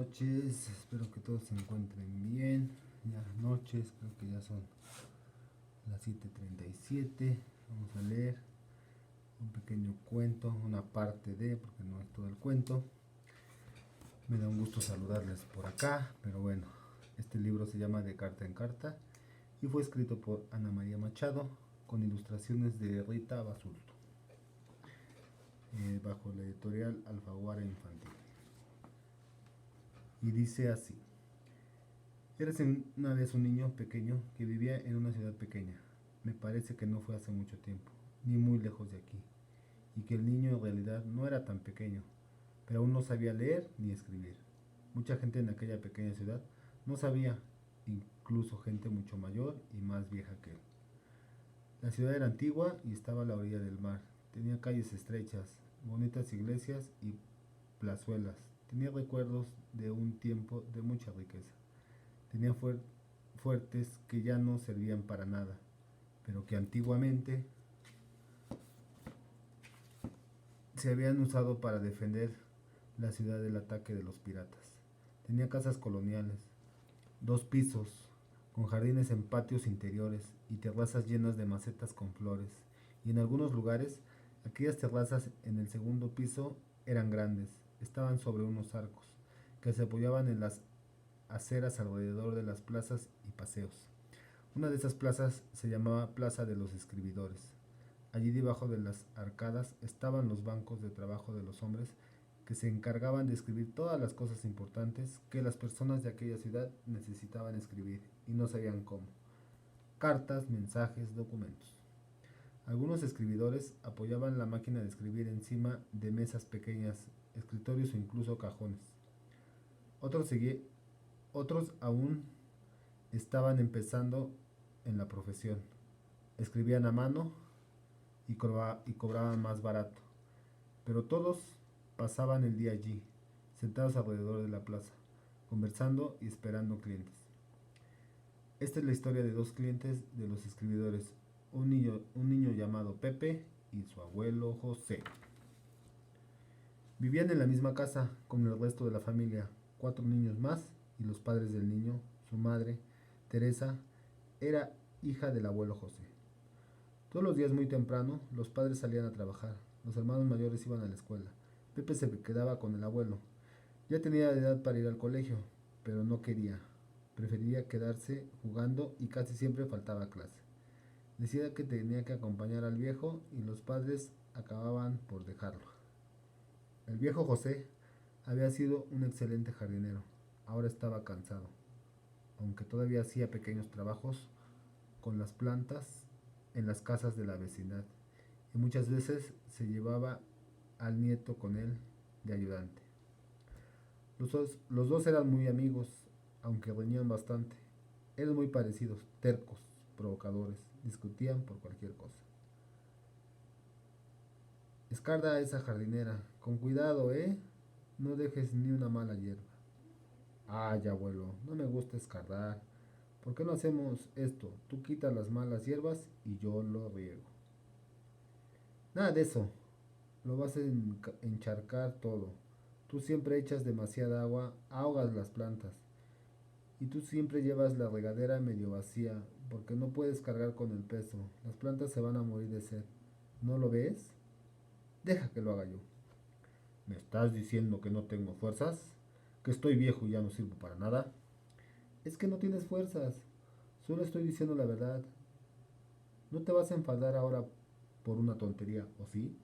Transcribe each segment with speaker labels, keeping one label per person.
Speaker 1: noches, espero que todos se encuentren bien. Ya noches, creo que ya son las 7:37. Vamos a leer un pequeño cuento, una parte de, porque no es todo el cuento. Me da un gusto saludarles por acá, pero bueno, este libro se llama De Carta en Carta y fue escrito por Ana María Machado con ilustraciones de Rita Basulto, bajo la editorial Alfaguara Infantil. Y dice así: Érase una vez un niño pequeño que vivía en una ciudad pequeña. Me parece que no fue hace mucho tiempo, ni muy lejos de aquí, y que el niño en realidad no era tan pequeño, pero aún no sabía leer ni escribir. Mucha gente en aquella pequeña ciudad no sabía, incluso gente mucho mayor y más vieja que él. La ciudad era antigua y estaba a la orilla del mar. Tenía calles estrechas, bonitas iglesias y plazuelas. Tenía recuerdos de un tiempo de mucha riqueza. Tenía fuertes que ya no servían para nada, pero que antiguamente se habían usado para defender la ciudad del ataque de los piratas. Tenía casas coloniales, 2 pisos, con jardines en patios interiores y terrazas llenas de macetas con flores. Y en algunos lugares, aquellas terrazas en el segundo piso eran grandes, estaban sobre unos arcos, que se apoyaban en las aceras alrededor de las plazas y paseos. Una de esas plazas se llamaba Plaza de los Escribidores. Allí debajo de las arcadas estaban los bancos de trabajo de los hombres que se encargaban de escribir todas las cosas importantes que las personas de aquella ciudad necesitaban escribir y no sabían cómo: cartas, mensajes, documentos. Algunos escribidores apoyaban la máquina de escribir encima de mesas pequeñas, escritorios o incluso cajones. Otros, otros aún estaban empezando en la profesión. Escribían a mano y cobraban más barato. Pero todos pasaban el día allí, sentados alrededor de la plaza, conversando y esperando clientes. Esta es la historia de 2 clientes de los escribidores, un niño llamado Pepe y su abuelo José. Vivían en la misma casa con el resto de la familia, 4 niños más y los padres del niño. Su madre, Teresa, era hija del abuelo José. Todos los días muy temprano, los padres salían a trabajar, los hermanos mayores iban a la escuela. Pepe se quedaba con el abuelo. Ya tenía edad para ir al colegio, pero no quería. Prefería quedarse jugando y casi siempre faltaba a clase. Decía que tenía que acompañar al viejo y los padres acababan por dejarlo. El viejo José había sido un excelente jardinero. Ahora estaba cansado, aunque todavía hacía pequeños trabajos con las plantas en las casas de la vecindad, y muchas veces se llevaba al nieto con él de ayudante. Los dos eran muy amigos, aunque reñían bastante. Eran muy parecidos, tercos, provocadores, discutían por cualquier cosa. Escarda a esa jardinera, con cuidado, ¿eh? No dejes ni una mala hierba. Ay, abuelo, no me gusta escardar. ¿Por qué no hacemos esto? Tú quitas las malas hierbas y yo lo riego. Nada de eso, lo vas a encharcar todo. Tú siempre echas demasiada agua, ahogas las plantas. Y tú siempre llevas la regadera medio vacía, porque no puedes cargar con el peso. Las plantas se van a morir de sed. ¿No lo ves? Deja que lo haga yo. ¿Me estás diciendo que no tengo fuerzas? ¿Que estoy viejo y ya no sirvo para nada? Es que no tienes fuerzas. Solo estoy diciendo la verdad. No te vas a enfadar ahora por una tontería, ¿o sí?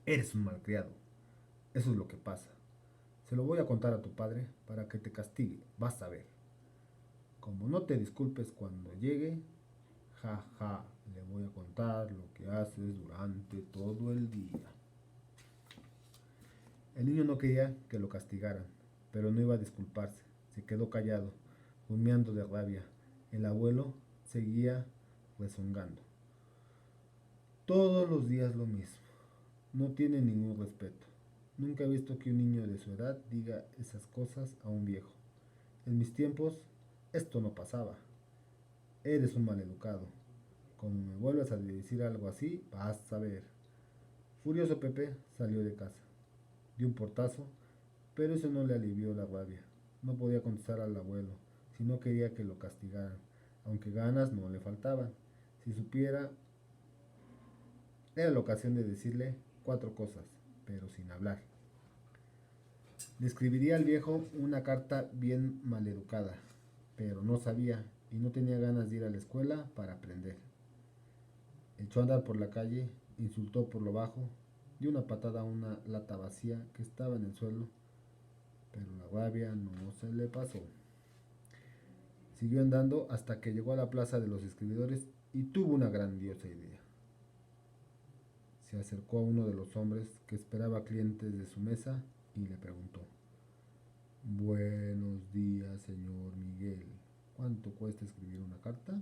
Speaker 1: Eres un malcriado. Eso es lo que pasa. Se lo voy a contar a tu padre para que te castigue. Vas a ver. Como no te disculpes cuando llegue, ja, ja, le voy a contar lo que haces durante todo el día. El niño no quería que lo castigaran, pero no iba a disculparse. Se quedó callado, humeando de rabia. El abuelo seguía rezongando. Todos los días lo mismo. No tiene ningún respeto. Nunca he visto que un niño de su edad diga esas cosas a un viejo. En mis tiempos, esto no pasaba. Eres un maleducado. Como me vuelvas a decir algo así, vas a ver. Furioso, Pepe salió de casa. Dio un portazo, Pero eso no le alivió la rabia. No podía contestar al abuelo, si no quería que lo castigaran, aunque ganas no le faltaban. Si supiera, era la ocasión de decirle 4 cosas, pero sin hablar. Le escribiría al viejo una carta bien maleducada, pero no sabía y no tenía ganas de ir a la escuela para aprender. Echó a andar por la calle, insultó por lo bajo, dio una patada a una lata vacía que estaba en el suelo, pero la rabia no se le pasó. Siguió andando hasta que llegó a la plaza de los escribidores y tuvo una grandiosa idea. Se acercó a uno de los hombres que esperaba clientes de su mesa y le preguntó: Buenos días, señor Miguel. ¿Cuánto cuesta escribir una carta?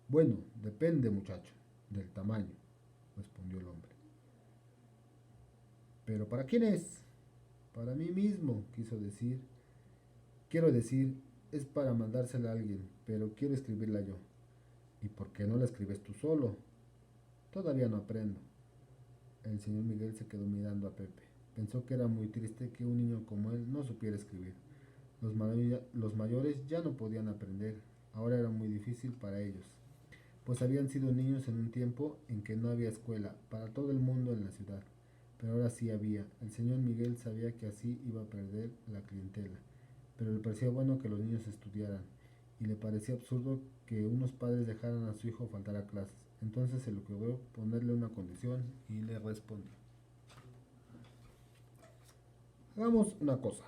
Speaker 1: Bueno, depende, muchacho, del tamaño, respondió el hombre. ¿Pero para quién es? Para mí mismo, quiso decir. Quiero decir, es para mandársela a alguien, pero quiero escribirla yo. ¿Y por qué no la escribes tú solo? Todavía no aprendo. El señor Miguel se quedó mirando a Pepe. Pensó que era muy triste que un niño como él no supiera escribir. Los mayores ya no podían aprender, ahora era muy difícil para ellos, pues habían sido niños en un tiempo en que no había escuela para todo el mundo en la ciudad, pero ahora sí había. El señor Miguel sabía que así iba a perder la clientela, pero le parecía bueno que los niños estudiaran, y le parecía absurdo que unos padres dejaran a su hijo faltar a clases. Entonces se le ocurrió ponerle una condición y le respondió: Hagamos una cosa.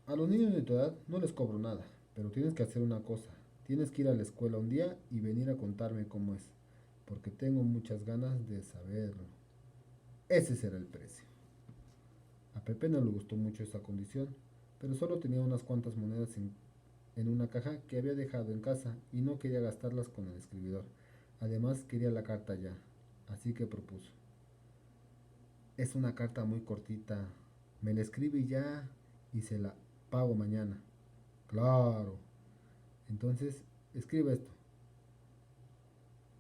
Speaker 1: A los niños de tu edad no les cobro nada, pero tienes que hacer una cosa. Tienes que ir a la escuela un día y venir a contarme cómo es, porque tengo muchas ganas de saberlo. Ese será el precio. A Pepe no le gustó mucho esa condición, pero solo tenía unas cuantas monedas en una caja que había dejado en casa y no quería gastarlas con el escribidor. Además quería la carta ya, así que propuso: Es una carta muy cortita. Me la escribe ya y se la pago mañana. Claro. Entonces, escribe esto: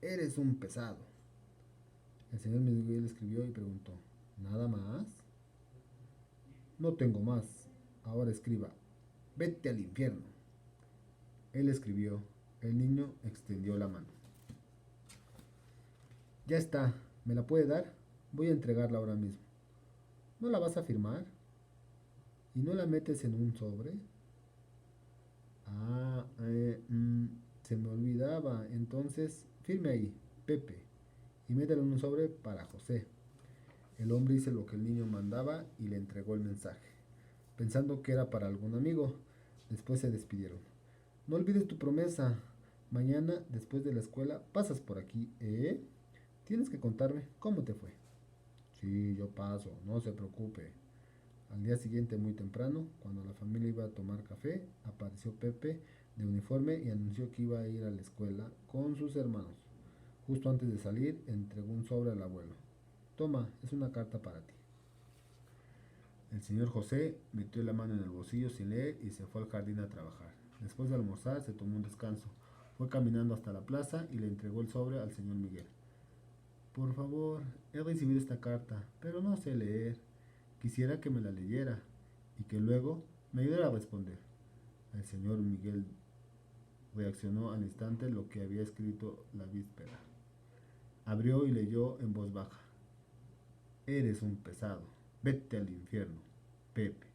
Speaker 1: Eres un pesado. El señor Miguel escribió y preguntó: ¿Nada más? No tengo más. Ahora escriba: Vete al infierno. Él escribió. El niño extendió la mano. Ya está. ¿Me la puede dar? Voy a entregarla ahora mismo. ¿No la vas a firmar? ¿Y no la metes en un sobre? Ah, se me olvidaba. Entonces, firme ahí, Pepe, y mételo en un sobre para José. El hombre hizo lo que el niño mandaba y le entregó el mensaje, pensando que era para algún amigo. Después se despidieron. No olvides tu promesa. Mañana, después de la escuela, pasas por aquí, ¿eh? Tienes que contarme cómo te fue. Sí, yo paso, no se preocupe. Al día siguiente, muy temprano, cuando la familia iba a tomar café, apareció Pepe de uniforme y anunció que iba a ir a la escuela con sus hermanos. Justo antes de salir, entregó un sobre al abuelo. Toma, es una carta para ti. El señor José metió la mano en el bolsillo sin leer y se fue al jardín a trabajar. Después de almorzar, se tomó un descanso. Fue caminando hasta la plaza y le entregó el sobre al señor Miguel. Por favor, he recibido esta carta, pero no sé leer. Quisiera que me la leyera y que luego me ayudara a responder. El señor Miguel reaccionó al instante lo que había escrito la víspera. Abrió y leyó en voz baja: Eres un pesado. Vete al infierno, Pepe.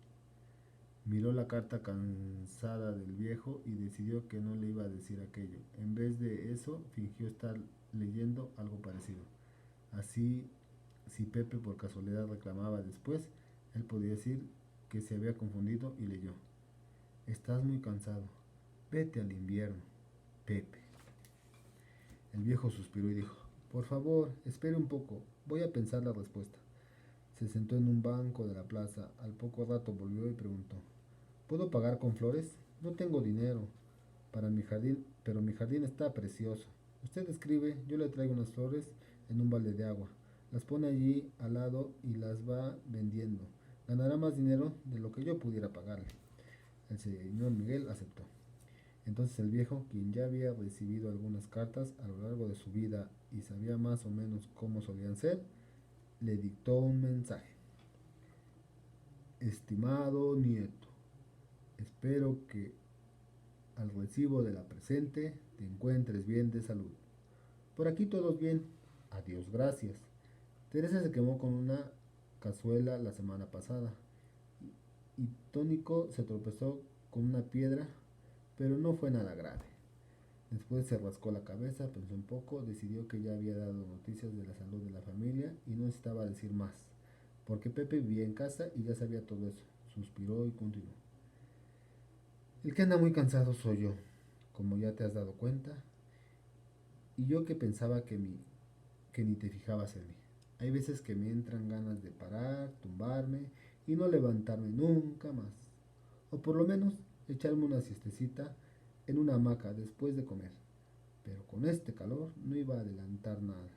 Speaker 1: Miró la carta cansada del viejo y decidió que no le iba a decir aquello. En vez de eso, fingió estar leyendo algo parecido. Así, si Pepe por casualidad reclamaba después, él podía decir que se había confundido y leyó: Estás muy cansado. Vete al invierno, Pepe. El viejo suspiró y dijo: Por favor, espere un poco. Voy a pensar la respuesta. Se sentó en un banco de la plaza. Al poco rato volvió y preguntó: ¿Puedo pagar con flores? No tengo dinero para mi jardín, pero mi jardín está precioso. Usted escribe, yo le traigo unas flores en un balde de agua. Las pone allí al lado y las va vendiendo. Ganará más dinero de lo que yo pudiera pagarle. El señor Miguel aceptó. Entonces el viejo, quien ya había recibido algunas cartas a lo largo de su vida y sabía más o menos cómo solían ser, le dictó un mensaje. Estimado nieto, espero que al recibo de la presente te encuentres bien de salud. Por aquí todos bien. Adiós, gracias. Teresa se quemó con una cazuela la semana pasada y Tónico se tropezó con una piedra, pero no fue nada grave. Después se rascó la cabeza, pensó un poco, decidió que ya había dado noticias de la salud de la familia y no necesitaba decir más, porque Pepe vivía en casa y ya sabía todo eso. Suspiró y continuó. El que anda muy cansado soy yo, como ya te has dado cuenta, y yo que pensaba que ni te fijabas en mí. Hay veces que me entran ganas de parar, tumbarme y no levantarme nunca más. O por lo menos echarme una siestecita en una hamaca después de comer. Pero con este calor no iba a adelantar nada.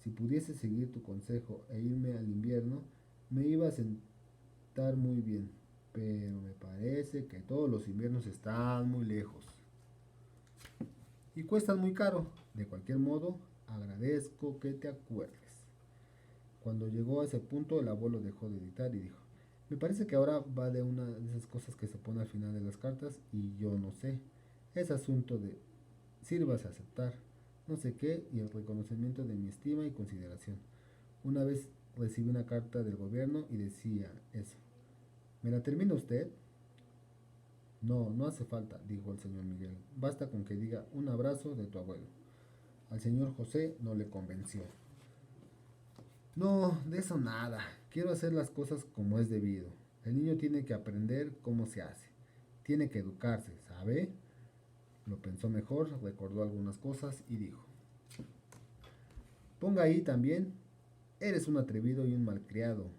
Speaker 1: Si pudiese seguir tu consejo e irme al invierno, me iba a sentar muy bien. Pero me parece que todos los inviernos están muy lejos y cuestan muy caro. De cualquier modo, agradezco que te acuerdes. Cuando llegó a ese punto, el abuelo dejó de editar y dijo, me parece que ahora va de una de esas cosas que se pone al final de las cartas y yo no sé. Es asunto de sirvas a aceptar, no sé qué, y el reconocimiento de mi estima y consideración. Una vez recibí una carta del gobierno y decía eso. ¿Me la termina usted? No, no hace falta, dijo el señor Miguel. Basta con que diga un abrazo de tu abuelo. Al señor José no le convenció. No, de eso nada. Quiero hacer las cosas como es debido. El niño tiene que aprender cómo se hace. Tiene que educarse, ¿sabe? Lo pensó mejor, recordó algunas cosas y dijo, ponga ahí también, eres un atrevido y un malcriado,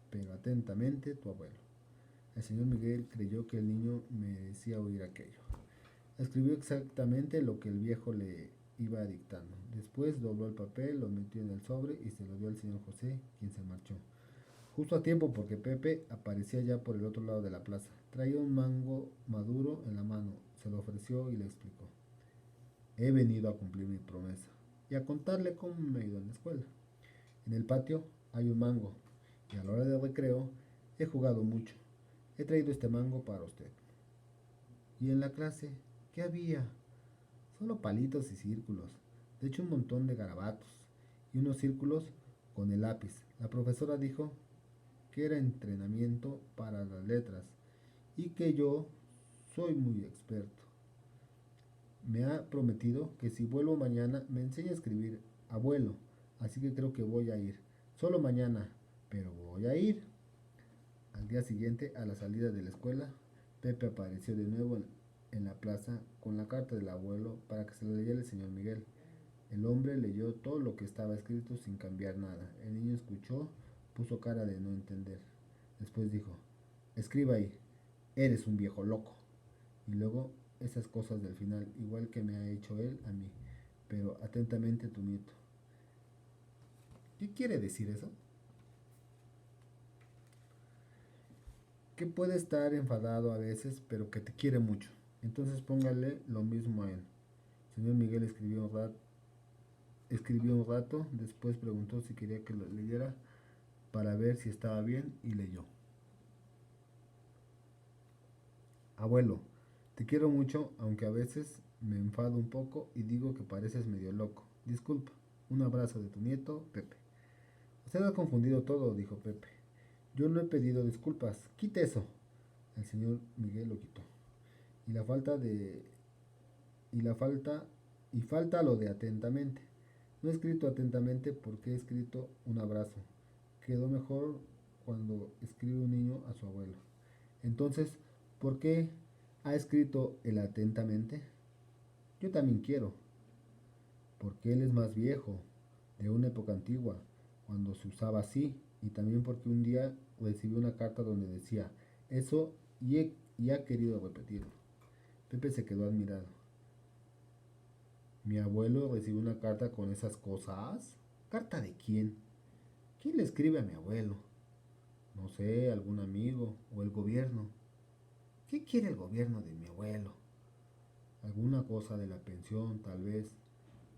Speaker 1: pero atentamente tu abuelo. El señor Miguel creyó que el niño merecía oír aquello. Escribió exactamente lo que el viejo le iba dictando. Después dobló el papel, lo metió en el sobre y se lo dio al señor José, quien se marchó. Justo a tiempo porque Pepe aparecía ya por el otro lado de la plaza. Traía un mango maduro en la mano. Se lo ofreció y le explicó. He venido a cumplir mi promesa y a contarle cómo me ha ido en la escuela. En el patio hay un mango y a la hora del recreo he jugado mucho. He traído este mango para usted. ¿Y en la clase qué había? Solo palitos y círculos. De hecho un montón de garabatos y unos círculos con el lápiz. La profesora dijo que era entrenamiento para las letras y que yo soy muy experto. Me ha prometido que si vuelvo mañana me enseña a escribir abuelo, así que creo que voy a ir. Solo mañana, pero voy a ir. Al día siguiente, a la salida de la escuela, Pepe apareció de nuevo en la plaza con la carta del abuelo para que se la leyera el señor Miguel. El hombre leyó todo lo que estaba escrito sin cambiar nada. El niño escuchó, puso cara de no entender. Después dijo, escriba ahí, eres un viejo loco. Y luego esas cosas del final, igual que me ha hecho él a mí, pero atentamente tu nieto. ¿Qué quiere decir eso? Que puede estar enfadado a veces, pero que te quiere mucho. Entonces póngale lo mismo a él. El señor Miguel escribió un rato, después preguntó si quería que lo leyera para ver si estaba bien y leyó. Abuelo, te quiero mucho, aunque a veces me enfado un poco y digo que pareces medio loco. Disculpa. Un abrazo de tu nieto, Pepe. Usted ha confundido todo, dijo Pepe. Yo no he pedido disculpas. Quite eso. El señor Miguel lo quitó. Y la falta de... Y la falta... Y falta lo de atentamente. No he escrito atentamente porque he escrito un abrazo. Quedó mejor cuando escribe un niño a su abuelo. Entonces, ¿por qué ha escrito el atentamente? Yo también quiero. Porque él es más viejo, de una época antigua, cuando se usaba así, y también porque un día recibí una carta donde decía eso y ha querido repetirlo. Pepe se quedó admirado. ¿Mi abuelo recibió una carta con esas cosas? ¿Carta de quién? ¿Quién le escribe a mi abuelo? No sé, algún amigo o el gobierno. ¿Qué quiere el gobierno de mi abuelo? Alguna cosa de la pensión, tal vez.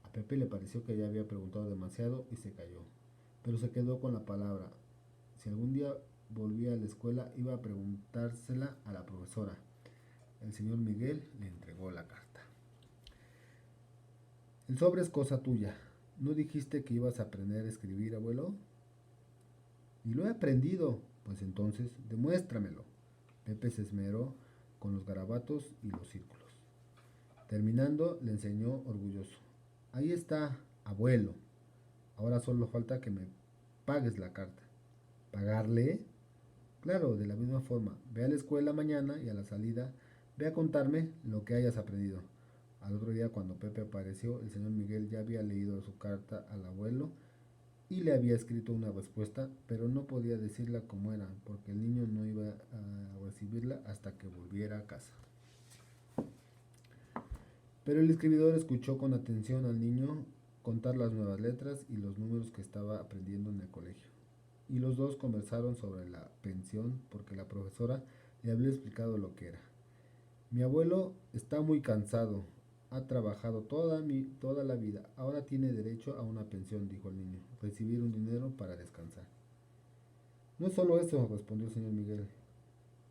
Speaker 1: A Pepe le pareció que ya había preguntado demasiado y se calló, pero se quedó con la palabra. Si algún día volvía a la escuela iba a preguntársela a la profesora. El señor Miguel le entregó la carta. El sobre es cosa tuya. ¿No dijiste que ibas a aprender a escribir, abuelo? Y lo he aprendido. Pues entonces, demuéstramelo. Pepe se esmeró con los garabatos y los círculos. Terminando, le enseñó orgulloso. Ahí está, abuelo. Ahora solo falta que me pagues la carta. ¿Pagarle? Claro, de la misma forma. Ve a la escuela mañana y a la salida ve a contarme lo que hayas aprendido. Al otro día, cuando Pepe apareció, el señor Miguel ya había leído su carta al abuelo y le había escrito una respuesta, pero no podía decirla como era, porque el niño no iba a recibirla hasta que volviera a casa. Pero el escribidor escuchó con atención al niño contar las nuevas letras y los números que estaba aprendiendo en el colegio. Y los dos conversaron sobre la pensión porque la profesora le había explicado lo que era. Mi abuelo está muy cansado, ha trabajado toda la vida, ahora tiene derecho a una pensión, dijo el niño, recibir un dinero para descansar. No es solo eso, respondió el señor Miguel.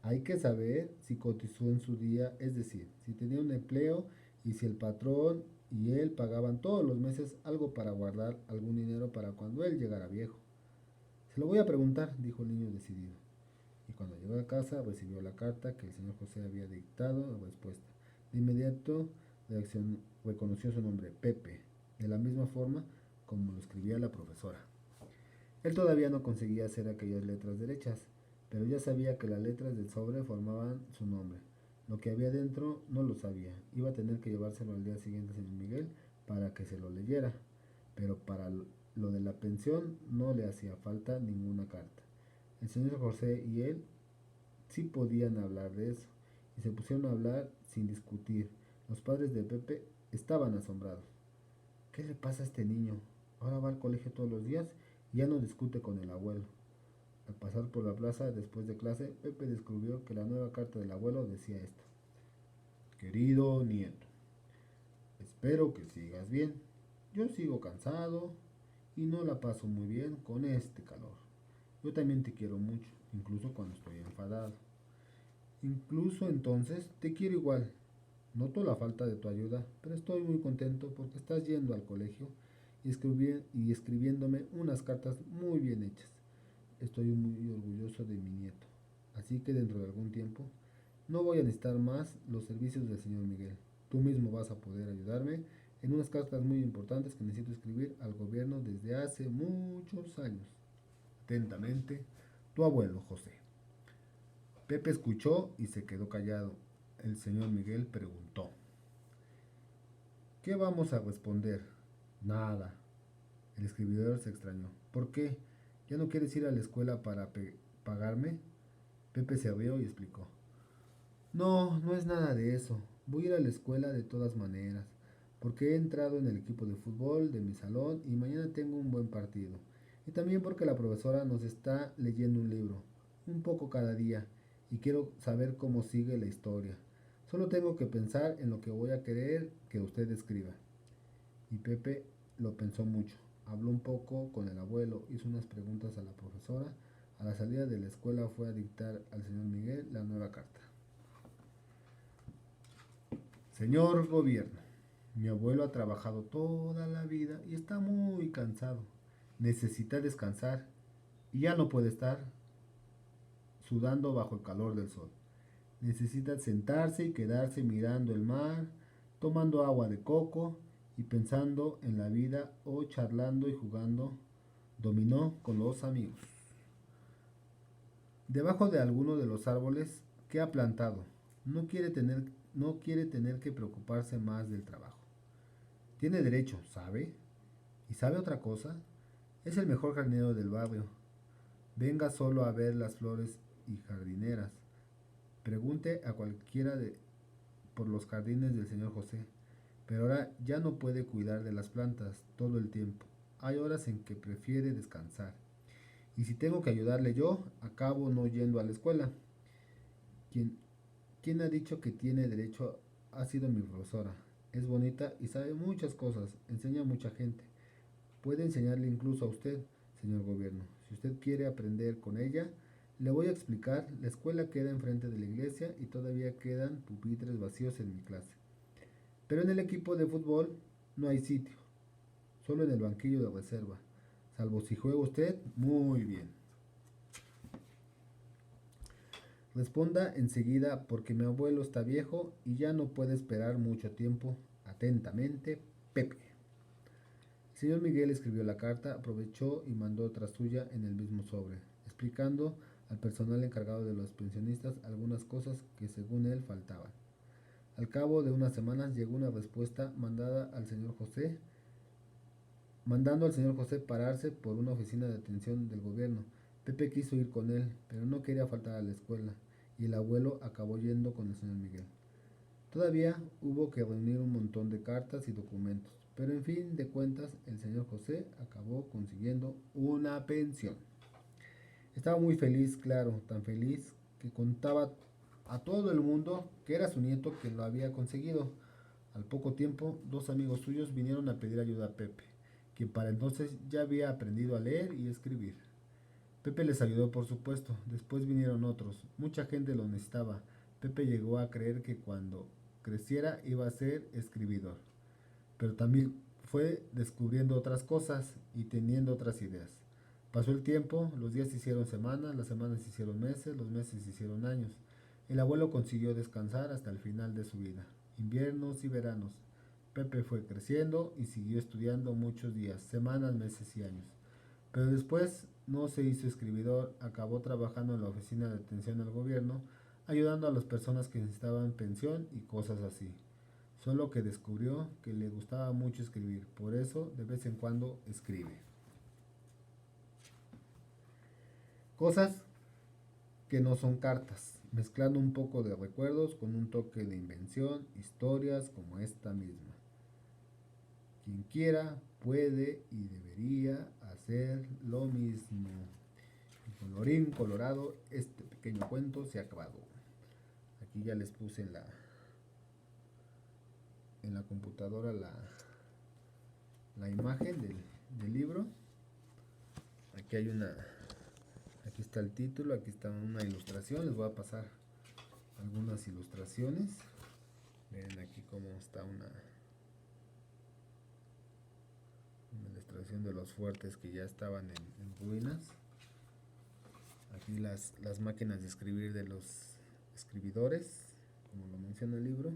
Speaker 1: Hay que saber si cotizó en su día, es decir, si tenía un empleo y si el patrón y él pagaban todos los meses algo para guardar algún dinero para cuando él llegara viejo. Se lo voy a preguntar, dijo el niño decidido. Y cuando llegó a casa recibió la carta que el señor José había dictado en respuesta. De inmediato reconoció su nombre, Pepe, de la misma forma como lo escribía la profesora. Él todavía no conseguía hacer aquellas letras derechas, pero ya sabía que las letras del sobre formaban su nombre. Lo que había dentro no lo sabía. Iba a tener que llevárselo al día siguiente al señor Miguel para que se lo leyera, pero para lo de la pensión no le hacía falta ninguna carta. El señor José y él sí podían hablar de eso, y se pusieron a hablar sin discutir. Los padres de Pepe estaban asombrados. ¿Qué le pasa a este niño? Ahora va al colegio todos los días y ya no discute con el abuelo. Al pasar por la plaza después de clase, Pepe descubrió que la nueva carta del abuelo decía esto. Querido nieto, espero que sigas bien. Yo sigo cansado y no la paso muy bien con este calor. Yo también te quiero mucho, incluso cuando estoy enfadado. Incluso entonces te quiero igual. Noto la falta de tu ayuda, pero estoy muy contento porque estás yendo al colegio y escribiéndome unas cartas muy bien hechas. Estoy muy orgulloso de mi nieto. Así que dentro de algún tiempo no voy a necesitar más los servicios del señor Miguel. Tú mismo vas a poder ayudarme en unas cartas muy importantes que necesito escribir al gobierno desde hace muchos años. Atentamente, tu abuelo José. Pepe escuchó y se quedó callado. El señor Miguel preguntó. ¿Qué vamos a responder? Nada. El escribidor se extrañó. ¿Por qué? ¿Ya no quieres ir a la escuela para pagarme? Pepe se rió y explicó. No, no es nada de eso. Voy a ir a la escuela de todas maneras, porque he entrado en el equipo de fútbol de mi salón y mañana tengo un buen partido. Y también porque la profesora nos está leyendo un libro, un poco cada día, y quiero saber cómo sigue la historia. Solo tengo que pensar en lo que voy a querer que usted escriba. Y Pepe lo pensó mucho. Habló un poco con el abuelo, hizo unas preguntas a la profesora. A la salida de la escuela fue a dictar al señor Miguel la nueva carta. Señor gobierno, mi abuelo ha trabajado toda la vida y está muy cansado. Necesita descansar y ya no puede estar sudando bajo el calor del sol. Necesita sentarse y quedarse mirando el mar, tomando agua de coco y pensando en la vida o charlando y jugando dominó con los amigos. Debajo de alguno de los árboles que ha plantado, no quiere tener que preocuparse más del trabajo. Tiene derecho, ¿sabe? ¿Y sabe otra cosa? Es el mejor jardinero del barrio. Venga solo a ver las flores y jardineras. Pregunte a cualquiera por los jardines del señor José. Pero ahora ya no puede cuidar de las plantas todo el tiempo. Hay horas en que prefiere descansar. Y si tengo que ayudarle yo, acabo no yendo a la escuela. Quien, quien ha dicho que tiene derecho ha sido mi profesora. Es bonita y sabe muchas cosas, enseña a mucha gente. Puede enseñarle incluso a usted, señor gobierno. Si usted quiere aprender con ella, Le voy a explicar, la escuela queda enfrente de la iglesia y todavía quedan pupitres vacíos en mi clase. Pero en el equipo de fútbol no hay sitio, solo en el banquillo de reserva. Salvo si juega usted, muy bien. Responda enseguida porque mi abuelo está viejo y ya no puede esperar mucho tiempo. Atentamente, Pepe. El señor Miguel escribió la carta, aprovechó y mandó otra suya en el mismo sobre, explicando al personal encargado de los pensionistas algunas cosas que según él faltaban. Al cabo de unas semanas llegó una respuesta mandando al señor José pararse por una oficina de atención del gobierno. Pepe quiso ir con él, pero no quería faltar a la escuela, y el abuelo acabó yendo con el señor Miguel. Todavía hubo que reunir un montón de cartas y documentos, pero en fin de cuentas el señor José acabó consiguiendo una pensión. Estaba muy feliz, claro, tan feliz que contaba a todo el mundo que era su nieto quien lo había conseguido. Al poco tiempo, dos amigos suyos vinieron a pedir ayuda a Pepe, quien para entonces ya había aprendido a leer y escribir. Pepe les ayudó, por supuesto. Después vinieron otros. Mucha gente lo necesitaba. Pepe llegó a creer que cuando creciera iba a ser escribidor. Pero también fue descubriendo otras cosas y teniendo otras ideas. Pasó el tiempo, los días se hicieron semanas, las semanas se hicieron meses, los meses se hicieron años. El abuelo consiguió descansar hasta el final de su vida. Inviernos y veranos. Pepe fue creciendo y siguió estudiando muchos días, semanas, meses y años. Pero después no se hizo escribidor, acabó trabajando en la oficina de atención al gobierno, ayudando a las personas que necesitaban pensión y cosas así. Solo que descubrió que le gustaba mucho escribir, por eso de vez en cuando escribe. Cosas que no son cartas, mezclando un poco de recuerdos con un toque de invención, historias como esta misma. Quien quiera puede y debería hacer lo mismo. Y colorín colorado, este pequeño cuento se ha acabado. Aquí ya les puse en la computadora la imagen del libro. Aquí hay aquí está el título, aquí está una ilustración. Les voy a pasar algunas ilustraciones. Miren aquí cómo está una ilustración de los fuertes que ya estaban en ruinas. Aquí las máquinas de escribir de los escribidores, como lo menciona el libro.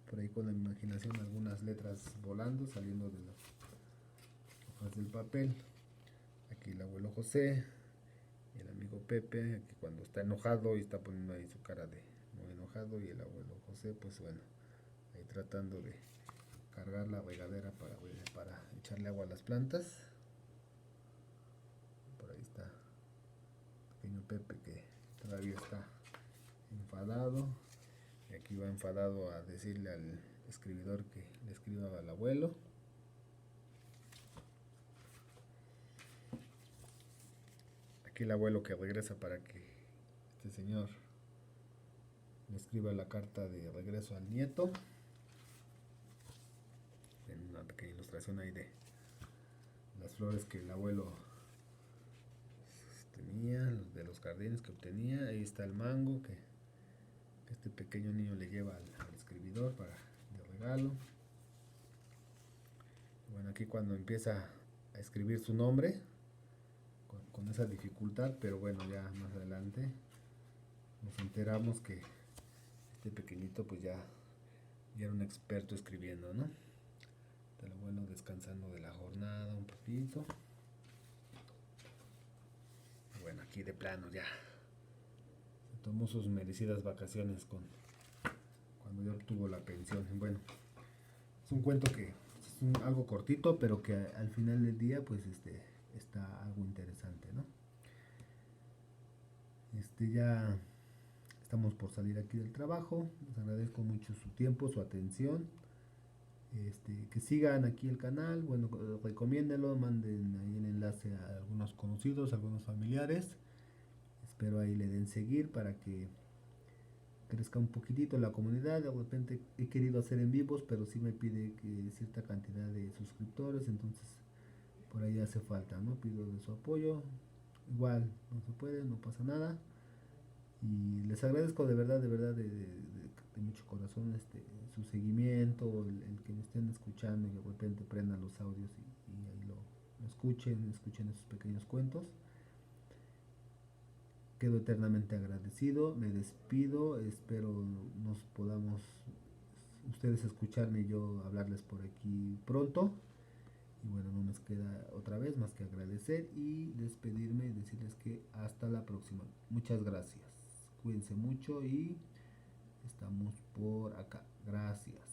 Speaker 1: Por ahí con la imaginación algunas letras volando, saliendo de las hojas del papel. Aquí el abuelo José y el amigo Pepe, aquí cuando está enojado y está poniendo ahí su cara de muy enojado, y el abuelo José, pues bueno, ahí tratando de cargar la regadera para echarle agua a las plantas. Por ahí está el pequeño Pepe que todavía está enfadado, y aquí va enfadado a decirle al escribidor que le escriba al abuelo. Aquí el abuelo que regresa para que este señor le escriba la carta de regreso al nieto. En una pequeña ilustración ahí de las flores que el abuelo tenía, de los jardines que obtenía. Ahí está el mango que este pequeño niño le lleva al escribidor de regalo. Bueno, aquí cuando empieza a escribir su nombre, con esa dificultad, pero bueno, ya más adelante nos enteramos que este pequeñito pues ya era un experto escribiendo, ¿no? El abuelo descansando de la jornada un poquito. Bueno, aquí de plano ya se tomó sus merecidas vacaciones cuando ya obtuvo la pensión. Bueno, es un cuento que es algo cortito, pero que al final del día pues está algo interesante, ¿no? Ya estamos por salir aquí del trabajo. Les agradezco mucho su tiempo, su atención. Que sigan aquí el canal, bueno, recomiéndenlo, manden ahí el enlace a algunos conocidos, a algunos familiares. Espero ahí le den seguir para que crezca un poquitito la comunidad. De repente he querido hacer en vivos, pero sí me pide que cierta cantidad de suscriptores, entonces por ahí hace falta, ¿no? Pido de su apoyo. igual no se puede, no pasa nada. Y les agradezco de verdad, de mucho corazón su seguimiento, el que me estén escuchando y de repente prendan los audios y ahí lo escuchen esos pequeños cuentos. Quedo eternamente agradecido, me despido, espero nos podamos ustedes escucharme y yo hablarles por aquí pronto. Y bueno, no nos queda otra vez más que agradecer y despedirme y decirles que hasta la próxima. Muchas gracias. Cuídense mucho y estamos por acá. Gracias.